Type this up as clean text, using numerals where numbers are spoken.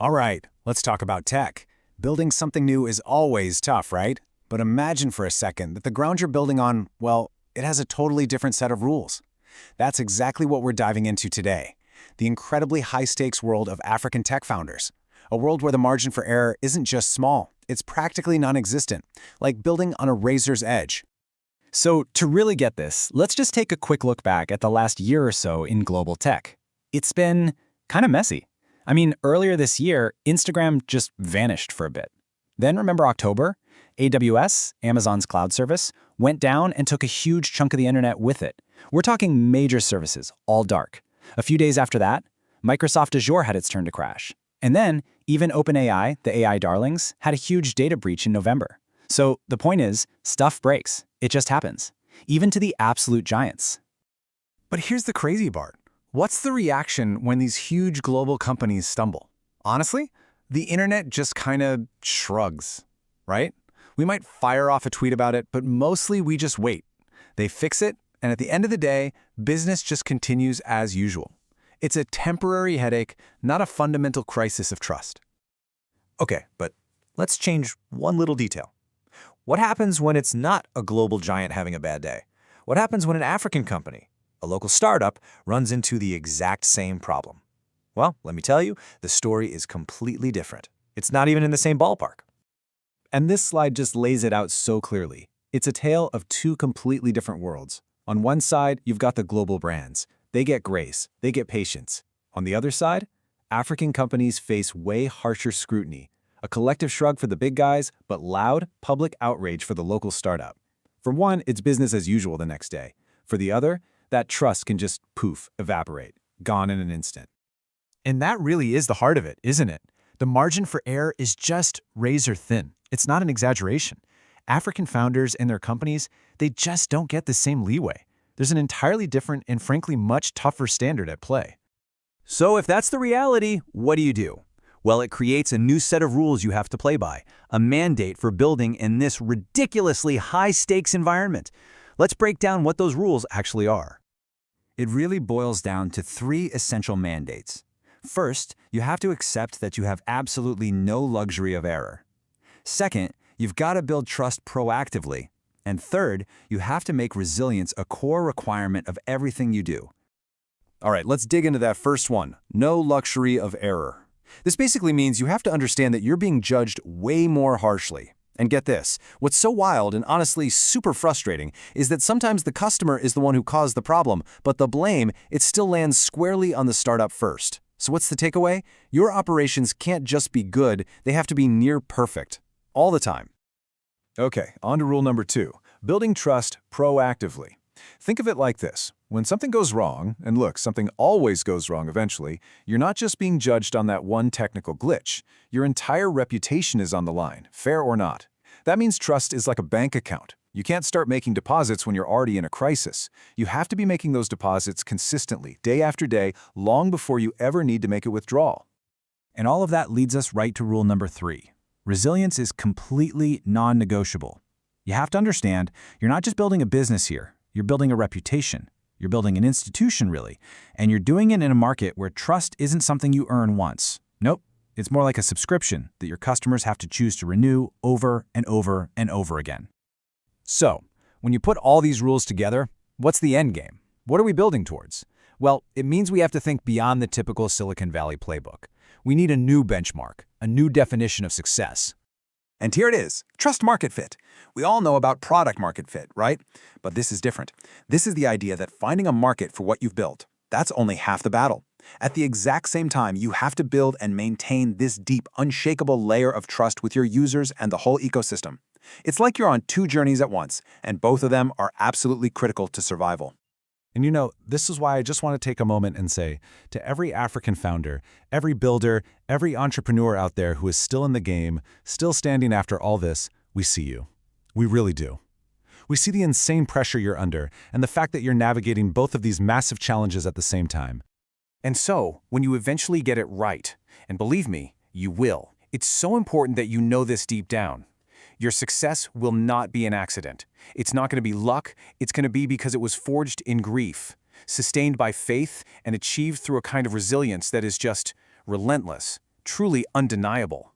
All right, let's talk about tech. Building something new is always tough, right? But imagine for a second that the ground you're building on, well, it has a totally different set of rules. That's exactly what we're diving into today. The incredibly high-stakes world of African tech founders. A world where the margin for error isn't just small, it's practically non-existent, like building on a razor's edge. So to really get this, let's just take a quick look back at the last year or so in global tech. It's been kind of messy. I mean, earlier this year, Instagram just vanished for a bit. Then remember October? AWS, Amazon's cloud service, went down and took a huge chunk of the internet with it. We're talking major services, all dark. A few days after that, Microsoft Azure had its turn to crash. And then, even OpenAI, the AI darlings, had a huge data breach in November. So the point is, stuff breaks. It just happens. Even to the absolute giants. But here's the crazy part. What's the reaction when these huge global companies stumble? Honestly, the internet just kind of shrugs, right? We might fire off a tweet about it, but mostly we just wait. They fix it, and at the end of the day, business just continues as usual. It's a temporary headache, not a fundamental crisis of trust. Okay, but let's change one little detail. What happens when it's not a global giant having a bad day? What happens when an African company, a local startup, runs into the exact same problem? Well, let me tell you, the story is completely different. It's not even in the same ballpark. And this slide just lays it out so clearly. It's a tale of two completely different worlds. On one side, you've got the global brands. They get grace, they get patience. On the other side, African companies face way harsher scrutiny. A collective shrug for the big guys, but loud, public outrage for the local startup. For one, it's business as usual the next day. For the other, that trust can just poof, evaporate, gone in an instant. And that really is the heart of it, isn't it? The margin for error is just razor thin. It's not an exaggeration. African founders and their companies, they just don't get the same leeway. There's an entirely different and frankly much tougher standard at play. So if that's the reality, what do? Well, it creates a new set of rules you have to play by, a mandate for building in this ridiculously high-stakes environment. Let's break down what those rules actually are. It really boils down to three essential mandates. First, you have to accept that you have absolutely no luxury of error. Second, you've got to build trust proactively. And third, you have to make resilience a core requirement of everything you do. All right, let's dig into that first one. No luxury of error. This basically means you have to understand that you're being judged way more harshly. And get this, what's so wild and honestly super frustrating is that sometimes the customer is the one who caused the problem, but the blame, it still lands squarely on the startup first. So what's the takeaway? Your operations can't just be good, they have to be near perfect. All the time. Okay, on to rule number 2, building trust proactively. Think of it like this. When something goes wrong, and look, something always goes wrong eventually, you're not just being judged on that one technical glitch. Your entire reputation is on the line, fair or not. That means trust is like a bank account. You can't start making deposits when you're already in a crisis. You have to be making those deposits consistently, day after day, long before you ever need to make a withdrawal. And all of that leads us right to rule number 3. Resilience is completely non-negotiable. You have to understand, you're not just building a business here. You're building a reputation. You're building an institution, really. And you're doing it in a market where trust isn't something you earn once. Nope. It's more like a subscription that your customers have to choose to renew over and over and over again. So, when you put all these rules together, what's the end game? What are we building towards? Well, it means we have to think beyond the typical Silicon Valley playbook. We need a new benchmark, a new definition of success. And here it is, trust market fit. We all know about product market fit, right? But this is different. This is the idea that finding a market for what you've built, that's only half the battle. At the exact same time, you have to build and maintain this deep, unshakable layer of trust with your users and the whole ecosystem. It's like you're on two journeys at once, and both of them are absolutely critical to survival. And you know, this is why I just want to take a moment and say to every African founder, every builder, every entrepreneur out there who is still in the game, still standing after all this, we see you. We really do. We see the insane pressure you're under and the fact that you're navigating both of these massive challenges at the same time. And so, when you eventually get it right, and believe me, you will, it's so important that you know this deep down. Your success will not be an accident. It's not going to be luck, it's going to be because it was forged in grief, sustained by faith, and achieved through a kind of resilience that is just relentless. truly undeniable.